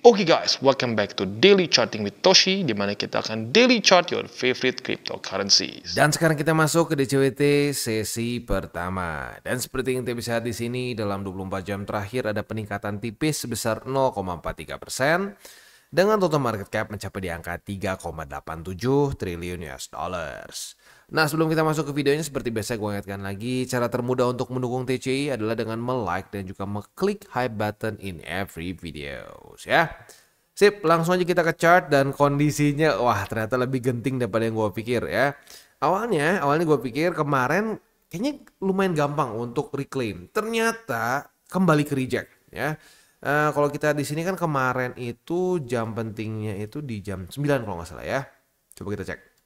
Oke guys, welcome back to Daily Charting with Toshi, di mana kita akan daily chart your favorite cryptocurrencies. Dan sekarang kita masuk ke DCWT sesi pertama. Dan seperti yang kita bisa lihat di sini, dalam 24 jam terakhir ada peningkatan tipis sebesar 0,43% dengan total market cap mencapai di angka 3,87 triliun US dollars. Nah, sebelum kita masuk ke videonya, seperti biasa gue ingatkan lagi, cara termudah untuk mendukung TCI adalah dengan like dan juga mengklik hype button in every videos ya. Sip, langsung aja kita ke chart dan kondisinya wah ternyata lebih genting daripada yang gue pikir ya. Awalnya gue pikir kemarin kayaknya lumayan gampang untuk reclaim. Ternyata kembali ke reject ya. Kalau kita di sini kan kemarin itu jam pentingnya itu di jam 9 kalau nggak salah ya. Coba kita cek.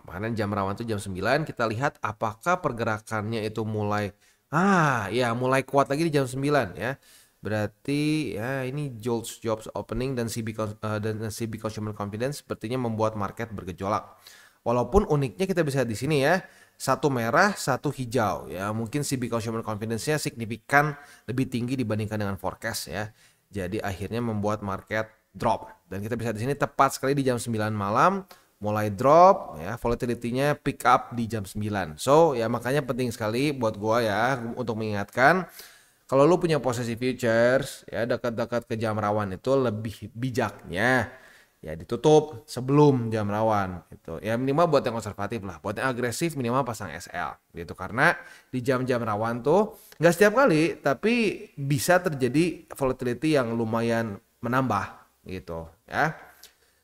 Kemarin jam rawan itu jam 9, kita lihat apakah pergerakannya itu mulai mulai kuat lagi di jam 9 ya. Berarti ya ini jobs opening dan CB Consumer Confidence sepertinya membuat market bergejolak. Walaupun uniknya kita bisa di sini ya, satu merah, satu hijau ya. Mungkin CB Consumer Confidence-nya signifikan lebih tinggi dibandingkan dengan forecast ya. Jadi akhirnya membuat market drop. Dan kita bisa di sini tepat sekali di jam 9 malam mulai drop ya, volatility-nya pick up di jam 9. So ya makanya penting sekali buat gua ya untuk mengingatkan kalau lu punya posisi futures ya dekat-dekat ke jam rawan itu lebih bijaknya ya ditutup sebelum jam rawan gitu. Ya minimal buat yang konservatif lah, buat yang agresif minimal pasang SL gitu, karena di jam-jam rawan tuh nggak setiap kali tapi bisa terjadi volatility yang lumayan menambah gitu ya.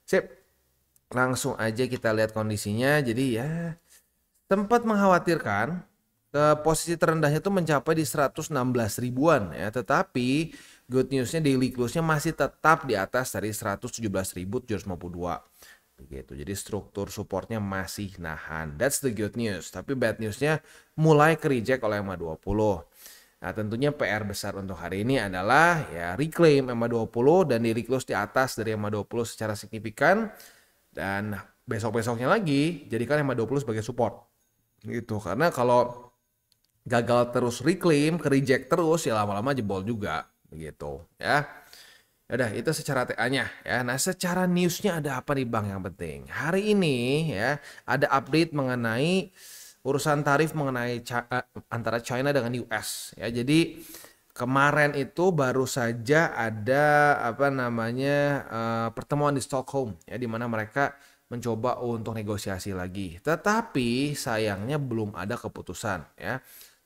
Sip. Langsung aja kita lihat kondisinya. Jadi ya sempat mengkhawatirkan ke posisi terendahnya itu mencapai di 116 ribuan ya. Tetapi good newsnya daily close-nya masih tetap di atas dari 117.752 begitu. Jadi struktur supportnya masih nahan. That's the good news. Tapi bad newsnya mulai ke reject oleh MA20. Nah tentunya PR besar untuk hari ini adalah ya reclaim MA20 dan daily close di atas dari MA20 secara signifikan. Dan besok-besoknya lagi jadikan MA20 sebagai support gitu, karena kalau gagal terus reclaim, ke reject terus ya lama-lama jebol juga begitu ya. Udah itu secara TA-nya ya. Nah secara newsnya ada apa nih Bang yang penting hari ini ya, ada update mengenai urusan tarif mengenai antara China dengan US ya. Jadi kemarin itu baru saja ada pertemuan di Stockholm ya, di mana mereka mencoba untuk negosiasi lagi. Tetapi sayangnya belum ada keputusan ya.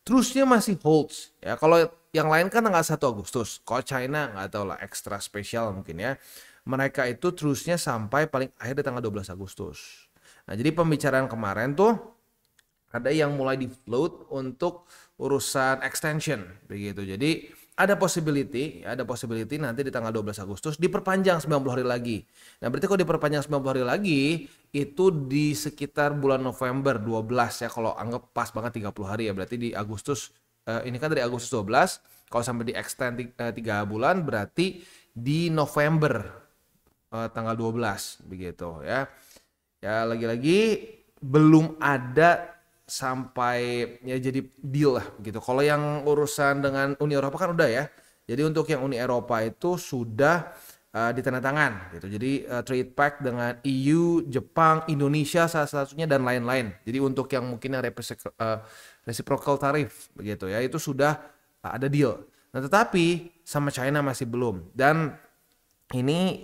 Terusnya masih holds ya. Kalau yang lain kan tanggal 1 Agustus. Kalau China nggak tahu lah, ekstra spesial mungkin ya. Mereka itu terusnya sampai paling akhir di tanggal 12 Agustus. Nah, jadi pembicaraan kemarin tuh ada yang mulai di float untuk urusan extension begitu. Jadi ada possibility nanti di tanggal 12 Agustus diperpanjang 90 hari lagi. Nah, berarti kalau diperpanjang 90 hari lagi itu di sekitar bulan November 12 ya, kalau anggap pas banget 30 hari ya. Berarti di Agustus ini kan dari Agustus 12, kalau sampai di extend 3 bulan berarti di November tanggal 12 begitu ya. Ya lagi-lagi belum ada sampai ya jadi deal lah gitu. Kalau yang urusan dengan Uni Eropa kan udah ya. Jadi untuk yang Uni Eropa itu sudah ditandatangan gitu. Jadi trade pact dengan EU, Jepang, Indonesia salah satunya dan lain-lain. Jadi untuk yang mungkin yang reciprocal tarif begitu ya, itu sudah ada deal. Nah, tetapi sama China masih belum. Dan ini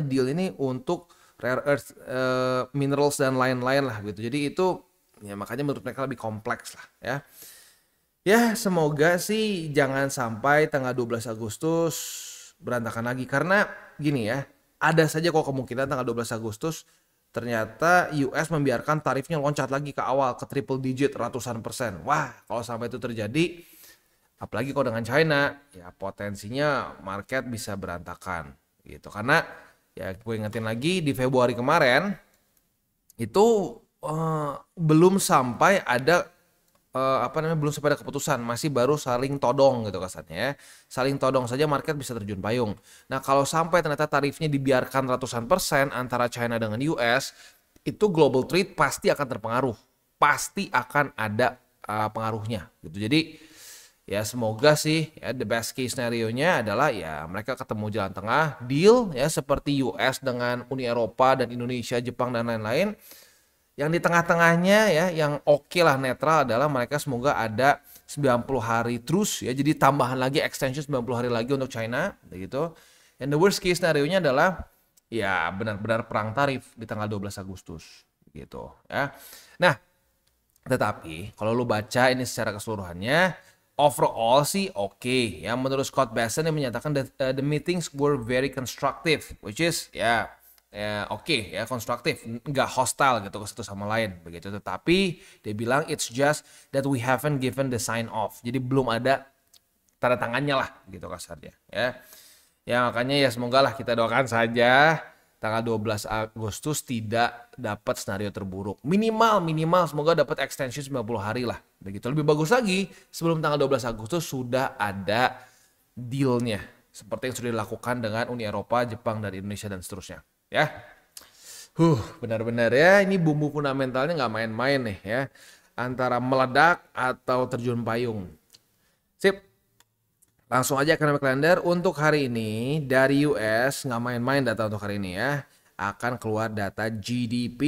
deal ini untuk rare earth minerals dan lain-lain lah gitu. Jadi itu ya makanya menurut mereka lebih kompleks lah ya. Ya semoga sih jangan sampai tanggal 12 Agustus berantakan lagi. Karena gini ya, ada saja kok kemungkinan tanggal 12 Agustus ternyata US membiarkan tarifnya loncat lagi ke awal ke triple digit ratusan persen. Wah kalau sampai itu terjadi, apalagi kalau dengan China ya potensinya market bisa berantakan gitu. Karena ya gue ingetin lagi di Februari kemarin itu belum sampai ada belum sampai ada keputusan, masih baru saling todong gitu kasarnya ya. Saling todong saja market bisa terjun payung. Nah kalau sampai ternyata tarifnya dibiarkan ratusan persen antara China dengan US, itu global trade pasti akan terpengaruh, pasti akan ada pengaruhnya gitu. Jadi ya semoga sih ya the best case scenario-nya adalah ya mereka ketemu jalan tengah, deal ya seperti US dengan Uni Eropa dan Indonesia, Jepang dan lain-lain. Yang di tengah-tengahnya ya yang oke lah netral adalah mereka semoga ada 90 hari terus ya, jadi tambahan lagi extension 90 hari lagi untuk China begitu. And the worst case scenario-nya adalah ya benar-benar perang tarif di tanggal 12 Agustus gitu ya. Nah, tetapi kalau lu baca ini secara keseluruhannya overall sih oke. Ya menurut Scott Bessent yang menyatakan that the meetings were very constructive, which is ya oke ya konstruktif, nggak hostile gitu ke satu sama lain begitu. Tetapi dia bilang it's just that we haven't given the sign off, jadi belum ada tanda tangannya lah gitu kasarnya ya. Ya makanya ya semoga lah kita doakan saja tanggal 12 Agustus tidak dapat skenario terburuk. Minimal semoga dapat extension 90 hari lah. Begitu. Lebih bagus lagi sebelum tanggal 12 Agustus sudah ada dealnya. Seperti yang sudah dilakukan dengan Uni Eropa, Jepang, dan Indonesia dan seterusnya. Ya. Benar-benar ya ini bumbu fundamentalnya nggak main-main nih ya. Antara meledak atau terjun payung. Sip. Langsung aja economic calendar untuk hari ini dari US, nggak main-main data untuk hari ini ya. Akan keluar data GDP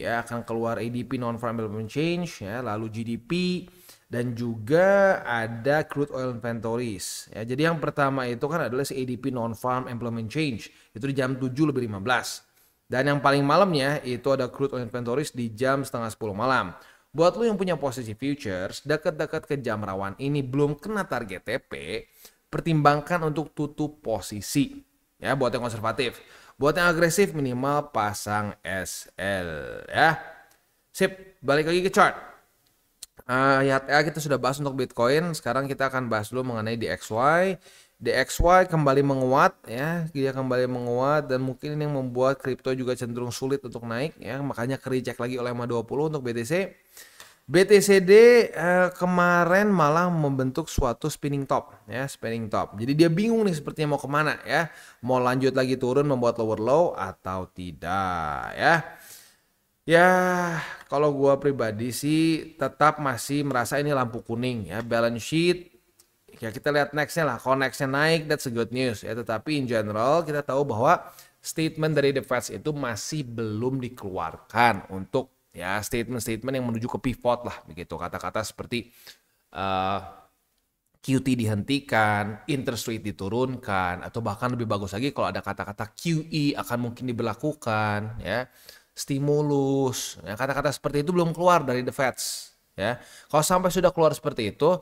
ya, akan keluar ADP non-farm employment change ya, lalu GDP dan juga ada crude oil inventories ya. Jadi yang pertama itu kan adalah si ADP non-farm employment change, itu di jam 7:15. Dan yang paling malamnya itu ada crude oil inventories di jam 9:30 malam. Buat lo yang punya posisi futures, dekat-dekat ke jam rawan ini belum kena target TP, pertimbangkan untuk tutup posisi. Ya, buat yang konservatif. Buat yang agresif minimal pasang SL ya. Sip, balik lagi ke chart. Ya kita sudah bahas untuk Bitcoin, sekarang kita akan bahas dulu mengenai DXY. DXY kembali menguat ya, dia kembali menguat dan mungkin ini yang membuat kripto juga cenderung sulit untuk naik ya, makanya ke-reject lagi oleh MA20 untuk BTC. BTCD kemarin malah membentuk suatu spinning top ya, spinning top. Jadi dia bingung nih sepertinya mau kemana ya, mau lanjut lagi turun membuat lower low atau tidak ya. Ya kalau gua pribadi sih tetap masih merasa ini lampu kuning ya, balance sheet. Ya kita lihat nextnya lah, kalau nextnya naik that's a good news ya, tetapi in general kita tahu bahwa statement dari the Fed itu masih belum dikeluarkan untuk ya statement-statement yang menuju ke pivot lah begitu, kata-kata seperti QT dihentikan, interest rate diturunkan, atau bahkan lebih bagus lagi kalau ada kata-kata QE akan mungkin diberlakukan ya, stimulus ya, kata-kata seperti itu belum keluar dari the Fed ya. Kalau sampai sudah keluar seperti itu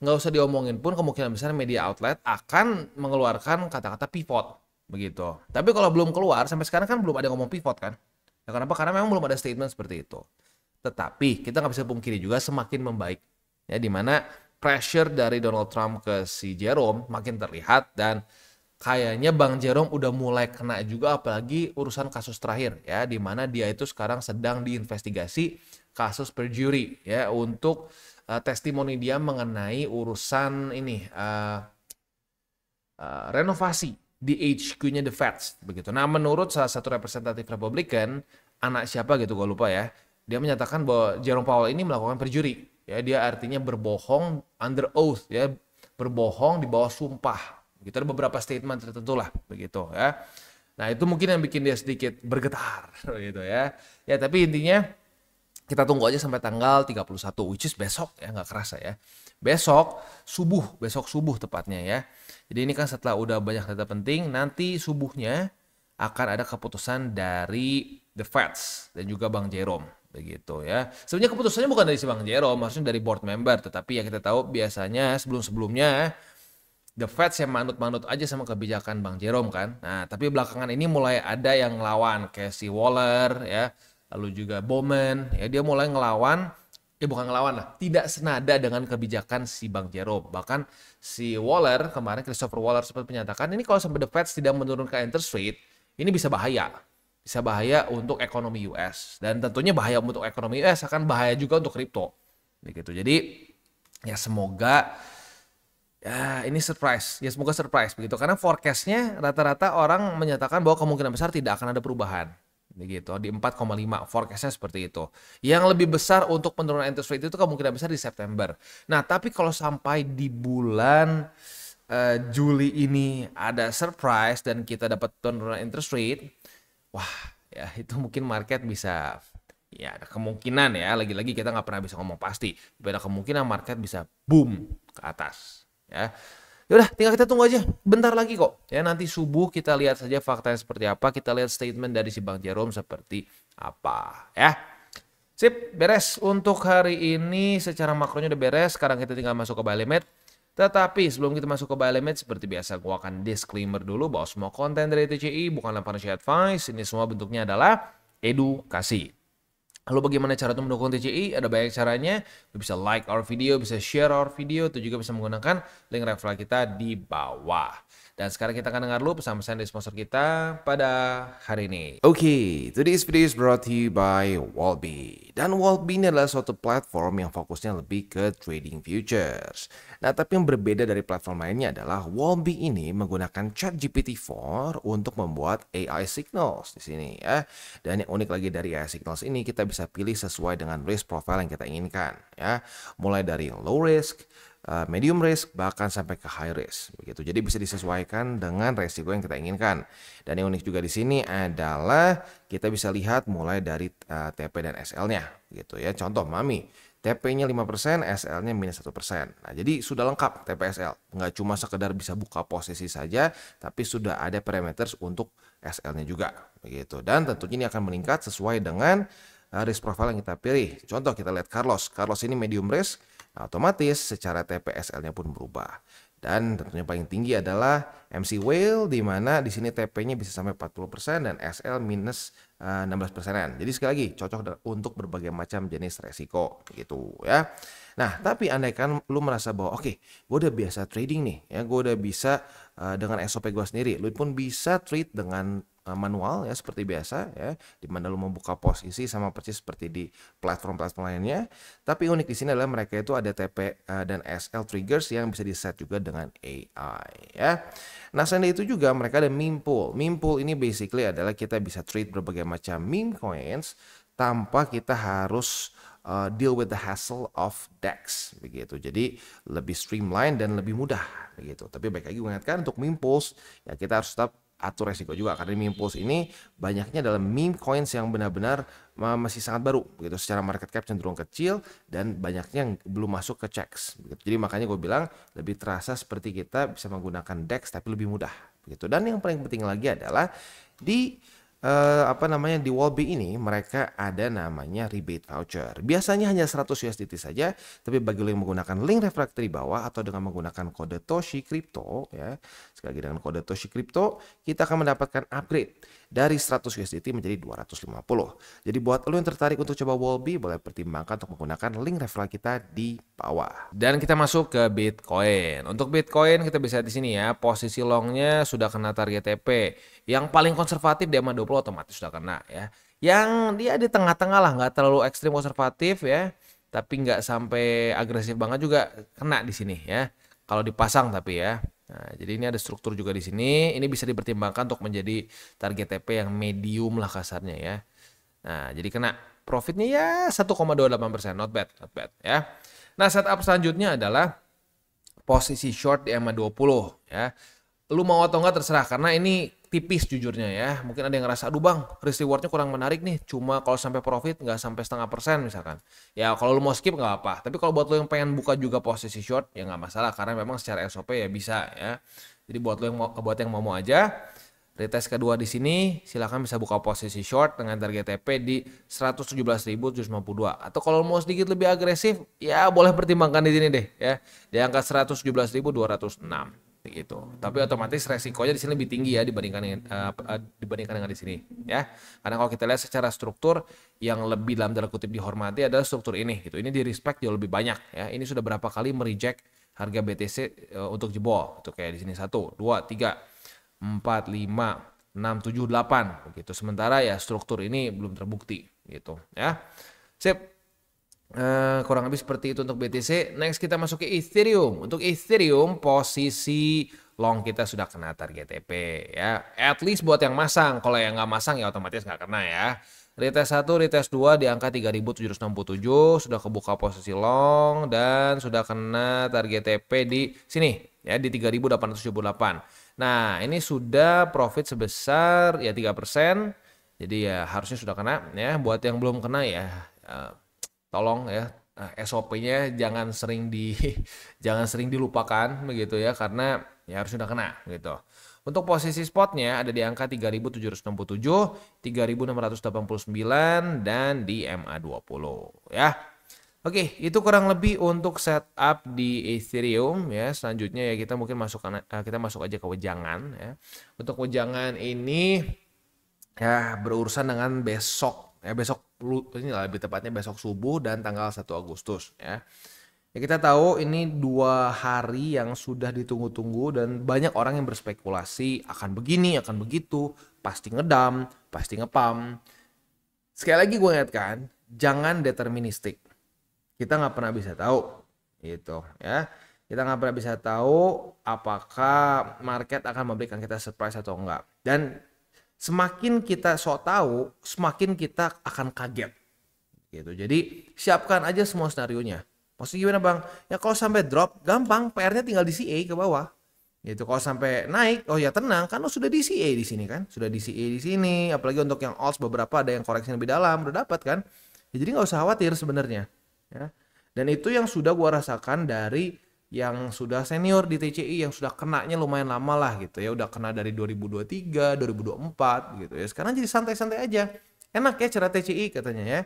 nggak usah diomongin pun, kemungkinan besar media outlet akan mengeluarkan kata-kata pivot begitu. Tapi kalau belum keluar sampai sekarang kan belum ada ngomong pivot kan. Ya, kenapa? Karena memang belum ada statement seperti itu. Tetapi kita nggak bisa pungkiri juga semakin membaik ya, dimana pressure dari Donald Trump ke si Jerome makin terlihat dan kayaknya Bang Jerome udah mulai kena juga, apalagi urusan kasus terakhir ya, dimana dia itu sekarang sedang diinvestigasi kasus perjury ya untuk testimoni dia mengenai urusan ini renovasi di HQ-nya The Fed begitu. Nah, menurut salah satu representatif Republikan, anak siapa gitu gue lupa ya, dia menyatakan bahwa Jerome Powell ini melakukan perjury. Ya, dia artinya berbohong under oath ya, berbohong di bawah sumpah. Begitu, ada beberapa statement tertentu lah begitu ya. Nah, itu mungkin yang bikin dia sedikit bergetar gitu ya. Ya, tapi intinya kita tunggu aja sampai tanggal 31, which is besok ya, nggak kerasa ya. Besok subuh tepatnya ya. Jadi ini kan setelah udah banyak data penting, nanti subuhnya akan ada keputusan dari The Fed dan juga Bang Jerome begitu ya. Sebenarnya keputusannya bukan dari si Bang Jerome, maksudnya dari board member, tetapi ya kita tahu biasanya sebelum-sebelumnya The Fed yang manut-manut aja sama kebijakan Bang Jerome kan. Nah, tapi belakangan ini mulai ada yang ngelawan kayak si Waller ya, lalu juga Bowman ya, dia mulai ngelawan, bukan ngelawan lah, tidak senada dengan kebijakan si Bang Jerome. Bahkan si Waller kemarin, Christopher Waller sempat menyatakan ini kalau sampai the Fed tidak menurunkan interest rate, ini bisa bahaya untuk ekonomi US, dan tentunya bahaya untuk ekonomi US akan bahaya juga untuk kripto begitu. Jadi ya semoga ya ini semoga surprise begitu, karena forecastnya rata-rata orang menyatakan bahwa kemungkinan besar tidak akan ada perubahan Begitu, di 4,5 forecastnya seperti itu. Yang lebih besar untuk penurunan interest rate itu kemungkinan besar di September. Nah, tapi kalau sampai di bulan Juli ini ada surprise dan kita dapat penurunan interest rate, wah ya itu mungkin market bisa, ya ada kemungkinan ya, lagi-lagi kita nggak pernah bisa ngomong pasti, tapi ada kemungkinan market bisa boom ke atas ya. Yaudah, tinggal kita tunggu aja. Bentar lagi kok. Ya, nanti subuh kita lihat saja faktanya seperti apa. Kita lihat statement dari si Bang Jerome seperti apa. Ya. Sip, beres. Untuk hari ini secara makronya udah beres. Sekarang kita tinggal masuk ke buy limit. Tetapi sebelum kita masuk ke buy limit, seperti biasa gua akan disclaimer dulu bahwa semua konten dari TCI bukanlah financial advice. Ini semua bentuknya adalah edukasi. Lalu bagaimana cara untuk mendukung TCI? Ada banyak caranya. Lu bisa like our video, bisa share our video, itu juga bisa menggunakan link referral kita di bawah. Dan sekarang kita akan dengar dulu pesan-pesan dari sponsor kita pada hari ini. Oke, today's video is brought to you by Wallbe. Dan Wallbe ini adalah suatu platform yang fokusnya lebih ke trading futures. Nah, tapi yang berbeda dari platform lainnya adalah Wallbe ini menggunakan ChatGPT-4 untuk membuat AI signals di sini ya. Dan yang unik lagi dari AI signals ini, kita bisa pilih sesuai dengan risk profile yang kita inginkan ya. Mulai dari low risk, medium risk, bahkan sampai ke high risk begitu. Jadi bisa disesuaikan dengan resiko yang kita inginkan. Dan yang unik juga di sini adalah kita bisa lihat mulai dari TP dan SL-nya gitu ya. Contoh Mami, TP-nya 5%, SL-nya minus 1%. Nah, jadi sudah lengkap TP SL. Nggak cuma sekedar bisa buka posisi saja, tapi sudah ada parameters untuk SL-nya juga begitu. Dan tentunya ini akan meningkat sesuai dengan risk profile yang kita pilih. Contoh kita lihat Carlos. Carlos ini medium risk. Nah, otomatis secara TPSL-nya pun berubah. Dan tentunya paling tinggi adalah MC Whale, di mana di sini TP-nya bisa sampai 40% dan SL minus 16%. Jadi sekali lagi cocok untuk berbagai macam jenis resiko gitu ya. Nah, tapi andaikan lu merasa bahwa oke, gue udah biasa trading nih ya, gue udah bisa dengan SOP gue sendiri, lu pun bisa trade dengan manual ya seperti biasa ya, di mana lu membuka posisi sama persis seperti di platform-platform lainnya. Tapi unik di sini adalah mereka itu ada TP dan SL triggers yang bisa di set juga dengan AI ya. Nah, selain itu juga mereka ada meme pool. Meme pool ini basically adalah kita bisa trade berbagai macam meme coins tanpa kita harus deal with the hassle of DEX begitu. Jadi lebih streamline dan lebih mudah begitu. Tapi baik lagi ingatkan untuk meme pools ya kita harus tetap atur resiko juga, karena meme pools ini banyaknya dalam meme coins yang benar-benar masih sangat baru begitu, secara market cap cenderung kecil dan banyaknya yang belum masuk ke checks begitu. Jadi makanya gue bilang lebih terasa seperti kita bisa menggunakan DEX tapi lebih mudah begitu. Dan yang paling penting lagi adalah di di Wallbe ini mereka ada namanya rebate voucher. Biasanya hanya 100 USDT saja, tapi bagi lo yang menggunakan link refractory bawah atau dengan menggunakan kode Toshi Crypto ya. Sekali lagi dengan kode Toshi Crypto, kita akan mendapatkan upgrade dari 100 USDT menjadi 250. Jadi buat lo yang tertarik untuk coba Wallbe, boleh pertimbangkan untuk menggunakan link referral kita di bawah. Dan kita masuk ke Bitcoin. Untuk Bitcoin kita bisa di sini ya, posisi longnya sudah kena target TP. Yang paling konservatif di EMA 20 otomatis sudah kena ya. Yang dia di tengah-tengah lah, nggak terlalu ekstrim konservatif ya, tapi nggak sampai agresif banget juga kena di sini ya. Kalau dipasang tapi ya. Nah, jadi ini ada struktur juga di sini. Ini bisa dipertimbangkan untuk menjadi target TP yang medium lah kasarnya ya. Nah, jadi kena profitnya ya 1,28%, not bad ya. Nah, setup selanjutnya adalah posisi short di EMA 20 ya. Lu mau atau enggak terserah, karena ini tipis jujurnya ya. Mungkin ada yang ngerasa, aduh bang, risk rewardnya kurang menarik nih, cuma kalau sampai profit nggak sampai 0,5% misalkan. Ya kalau lu mau skip nggak apa, tapi kalau buat lu yang pengen buka juga posisi short ya nggak masalah, karena memang secara SOP ya bisa ya. Jadi buat lu yang mau aja, retest kedua di sini silakan bisa buka posisi short dengan target TP di 117.752. Atau kalau mau sedikit lebih agresif ya boleh pertimbangkan di sini deh ya, di angka 117.206 gitu. Tapi otomatis resikonya di sini lebih tinggi ya dibandingkan dengan di sini ya. Karena kalau kita lihat secara struktur yang lebih dalam tanda kutip dihormati adalah struktur ini gitu. Ini di respect jauh lebih banyak ya. Ini sudah berapa kali mereject harga BTC untuk jebol. Itu kayak di sini 1, 2, 3, 4, 5, 6, 7, 8 begitu. Sementara ya struktur ini belum terbukti gitu ya. Sip. Kurang lebih seperti itu untuk BTC. Next kita masuk ke Ethereum. Untuk Ethereum posisi long kita sudah kena target TP ya. At least buat yang masang. Kalau yang nggak masang ya otomatis nggak kena ya. Retest 1, retest 2 di angka 3.767 sudah kebuka posisi long dan sudah kena target TP di sini ya di 3.878. Nah, ini sudah profit sebesar ya 3%. Jadi ya harusnya sudah kena ya. Buat yang belum kena ya tolong ya SOP-nya jangan sering jangan sering dilupakan begitu ya karena ya harus sudah kena gitu. Untuk posisi spotnya ada di angka 3.767, 3.689 dan di MA20 ya. Oke, itu kurang lebih untuk setup di Ethereum ya. Selanjutnya ya kita mungkin kita masuk aja ke wejangan ya. Untuk wejangan ini ya berurusan dengan besok ya, ini lebih tepatnya besok subuh dan tanggal 1 Agustus ya. Ya kita tahu ini 2 hari yang sudah ditunggu-tunggu dan banyak orang yang berspekulasi akan begini, akan begitu, pasti ngedam, pasti ngepam. Sekali lagi gue ingatkan, jangan deterministik. Kita nggak pernah bisa tahu gitu ya. Kita nggak pernah bisa tahu apakah market akan memberikan kita surprise atau enggak. Dan semakin kita sok tahu, semakin kita akan kaget. Gitu. Jadi siapkan aja semua senarionya. Maksudnya gimana bang? Ya kalau sampai drop, gampang. PR-nya tinggal di CA ke bawah. Gitu. Kalau sampai naik, oh ya tenang. Kan lo sudah di CA di sini kan. Sudah di CA di sini. Apalagi untuk yang alts beberapa ada yang koreksi lebih dalam. Udah dapat kan. Ya, jadi nggak usah khawatir sebenarnya. Ya. Dan itu yang sudah gua rasakan dari yang sudah senior di TCI yang sudah kenanya lumayan lama lah gitu ya. Udah kena dari 2023, 2024 gitu ya. Sekarang jadi santai-santai aja. Enak ya cara TCI katanya ya.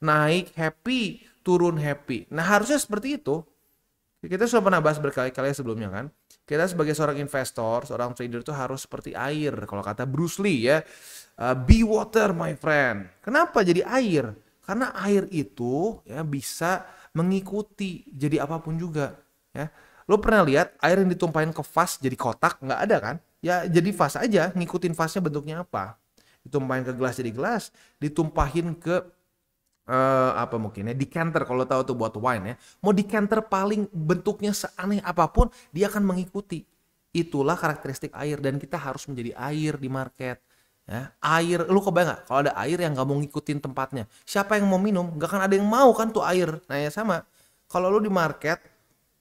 Naik happy, turun happy. Nah harusnya seperti itu. Kita sudah pernah bahas berkali-kali sebelumnya kan. Kita sebagai seorang investor, seorang trader itu harus seperti air. Kalau kata Bruce Lee ya. Be water my friend. Kenapa jadi air? Karena air itu ya bisa mengikuti jadi apapun juga. Ya, lo pernah lihat air yang ditumpahin ke vas jadi kotak? Nggak ada kan? Ya jadi vas aja, ngikutin vasnya bentuknya apa. Ditumpahin ke gelas jadi gelas, ditumpahin ke apa mungkin ya decanter kalau tahu tuh buat wine ya. Mau decanter paling bentuknya seaneh apapun dia akan mengikuti. Itulah karakteristik air dan kita harus menjadi air di market. Ya, air, lu kebayang gak kalau ada air yang gak mau ngikutin tempatnya? Siapa yang mau minum? Gak akan ada yang mau kan tuh air. Nah ya sama. Kalau lu di market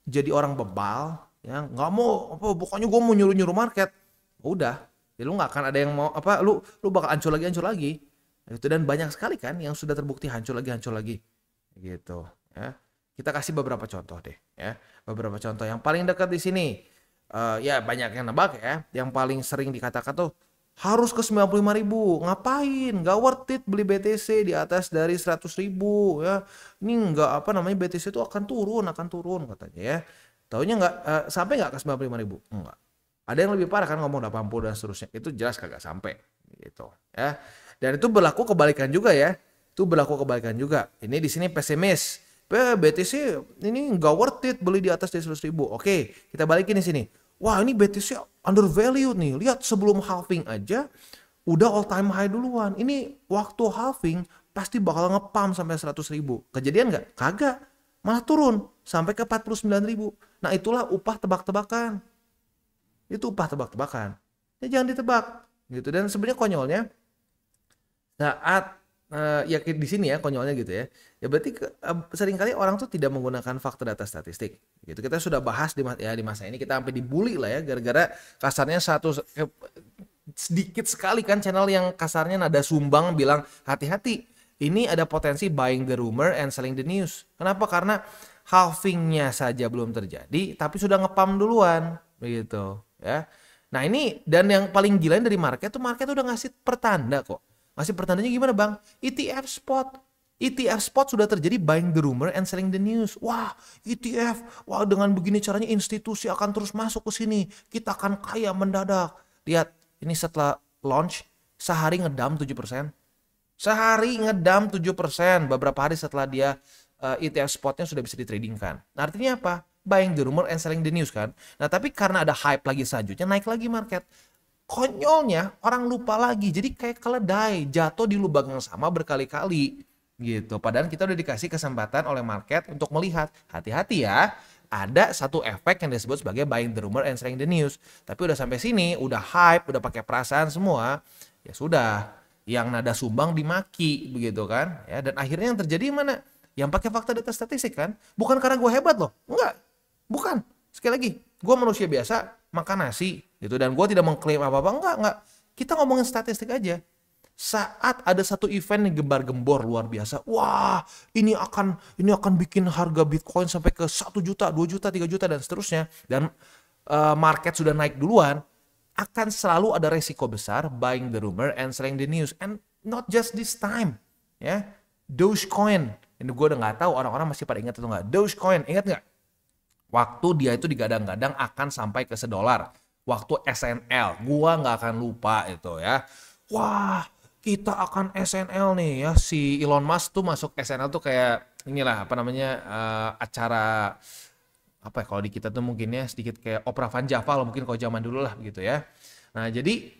jadi orang bebal ya nggak mau apa pokoknya gue mau nyuruh market udah ya lu nggak akan ada yang mau apa lu bakal hancur lagi itu dan banyak sekali kan yang sudah terbukti hancur lagi gitu ya. Kita kasih beberapa contoh deh ya, beberapa contoh yang paling dekat di sini ya banyak yang nebak ya. Yang paling sering dikatakan tuh harus ke 95.000, ngapain? Gak worth it beli BTC di atas dari 100.000 ya. Ini nggak apa namanya BTC itu akan turun katanya ya. Taunya nggak sampai nggak ke 95.000? Enggak. Ada yang lebih parah kan ngomong 80 dan seterusnya. Itu jelas kagak sampai gitu ya. Dan itu berlaku kebalikan juga ya. Itu berlaku kebalikan juga. Ini di sini pesimis. BTC ini nggak worth it beli di atas dari 100.000. Oke, kita balikin di sini. Wah ini BTC undervalued nih. Lihat sebelum halving aja udah all time high duluan. Ini waktu halving pasti bakal ngepam sampai 100.000. Kejadian nggak? Kagak. Malah turun sampai ke 49.000. Nah itulah upah tebak-tebakan. Itu upah tebak-tebakan. Ya jangan ditebak. Gitu. Dan sebenarnya konyolnya saat ya di sini ya konyolnya gitu ya. Ya berarti seringkali orang tuh tidak menggunakan faktor data statistik. Gitu. Kita sudah bahas di masa ini kita sampai dibully lah ya gara-gara kasarnya sedikit sekali kan channel yang kasarnya nada sumbang bilang hati-hati. Ini ada potensi buying the rumor and selling the news. Kenapa? Karena halvingnya saja belum terjadi tapi sudah ngepam duluan begitu ya. Nah ini dan yang paling gila dari market udah ngasih pertanda kok. Ngasih pertandanya gimana bang? ETF spot sudah terjadi buying the rumor and selling the news. Wah ETF, wah dengan begini caranya institusi akan terus masuk ke sini. Kita akan kaya mendadak. Lihat ini setelah launch sehari ngedam 7%. Sehari ngedam 7% beberapa hari setelah dia ETF spotnya sudah bisa ditradingkan. Nah, artinya apa? Buying the rumor and selling the news kan. Nah tapi karena ada hype lagi selanjutnya naik lagi market. Konyolnya orang lupa lagi jadi kayak keledai jatuh di lubang yang sama berkali-kali gitu. Padahal kita udah dikasih kesempatan oleh market untuk melihat. Hati-hati ya, ada satu efek yang disebut sebagai buying the rumor and selling the news. Tapi udah sampai sini, udah hype, udah pakai perasaan semua, ya sudah, yang nada sumbang dimaki begitu kan. Ya, dan akhirnya yang terjadi mana? Yang pakai fakta data statistik kan. Bukan karena gue hebat loh, enggak. Bukan. Sekali lagi, gue manusia biasa, makan nasi gitu, dan gue tidak mengklaim apa-apa, enggak. Kita ngomongin statistik aja. Saat ada satu event yang gembar-gembor luar biasa, wah ini akan bikin harga Bitcoin sampai ke 1 juta, 2 juta, 3 juta dan seterusnya, dan market sudah naik duluan, akan selalu ada resiko besar buying the rumor and selling the news. And not just this time, ya. Dogecoin, ini gue udah nggak tahu orang-orang masih pada ingat atau nggak. Dogecoin, ingat nggak? Waktu dia itu digadang-gadang akan sampai ke $1. Waktu SNL, gua nggak akan lupa itu ya. Wah, kita akan SNL nih ya, si Elon Musk tuh masuk SNL tuh kayak inilah apa namanya, acara apa ya, kalau di kita tuh mungkin ya sedikit kayak Opera Van Java loh, mungkin kalau zaman dulu lah gitu ya. Nah jadi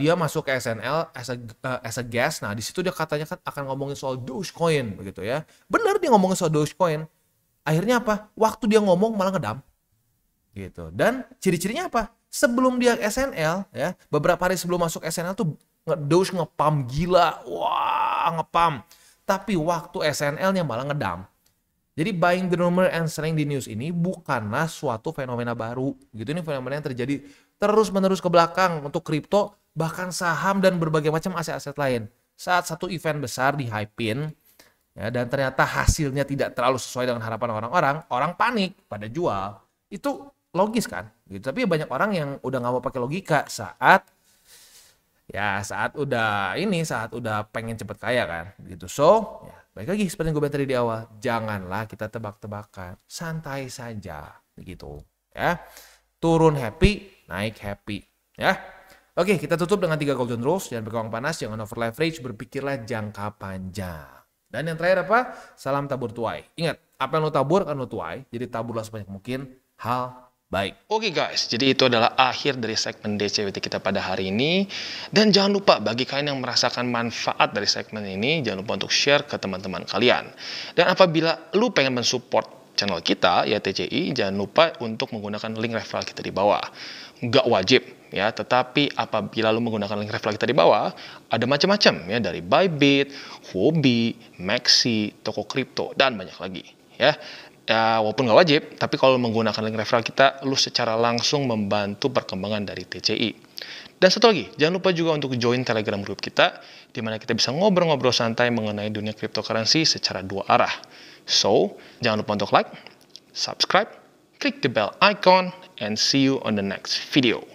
dia masuk ke SNL as a guest. Nah di situ dia katanya kan akan ngomongin soal Dogecoin begitu ya. Benar dia ngomongin soal Dogecoin. Akhirnya apa? Waktu dia ngomong malah ngedam gitu. Dan ciri-cirinya apa? Sebelum dia SNL ya, beberapa hari sebelum masuk SNL tuh Doge ngepam gila, wah ngepam. Tapi waktu SNL-nya malah ngedam. Jadi buying the rumor and selling the news ini bukanlah suatu fenomena baru. Gitu, ini fenomena yang terjadi terus-menerus ke belakang untuk kripto, bahkan saham dan berbagai macam aset-aset lain. Saat satu event besar di-hype-in, ya, dan ternyata hasilnya tidak terlalu sesuai dengan harapan orang-orang, orang panik pada jual. Itu logis kan? Gitu. Tapi banyak orang yang udah nggak mau pakai logika saat udah pengen cepet kaya kan, gitu. So, ya, baik lagi seperti yang gue bilang tadi di awal, janganlah kita tebak-tebakan, santai saja, gitu. Ya, turun happy, naik happy, ya. Oke, kita tutup dengan 3 golden rules. Jangan berkembang panas, jangan over leverage, berpikirlah jangka panjang. Dan yang terakhir apa? Salam tabur tuai. Ingat, apa yang lo tabur akan lo tuai, jadi taburlah sebanyak mungkin hal baik. Oke guys, jadi itu adalah akhir dari segmen DCWT kita pada hari ini. Dan jangan lupa bagi kalian yang merasakan manfaat dari segmen ini, jangan lupa untuk share ke teman-teman kalian. Dan apabila lu pengen mensupport channel kita, ya TCI, jangan lupa untuk menggunakan link referral kita di bawah. Nggak wajib, ya, tetapi apabila lu menggunakan link referral kita di bawah, ada macam-macam ya, dari Bybit, Huobi, Maxi, toko kripto, dan banyak lagi, ya. Ya, walaupun nggak wajib, tapi kalau menggunakan link referral kita, lu secara langsung membantu perkembangan dari TCI. Dan satu lagi, jangan lupa juga untuk join Telegram group kita, di mana kita bisa ngobrol-ngobrol santai mengenai dunia cryptocurrency secara 2 arah. So, jangan lupa untuk like, subscribe, klik the bell icon, and see you on the next video.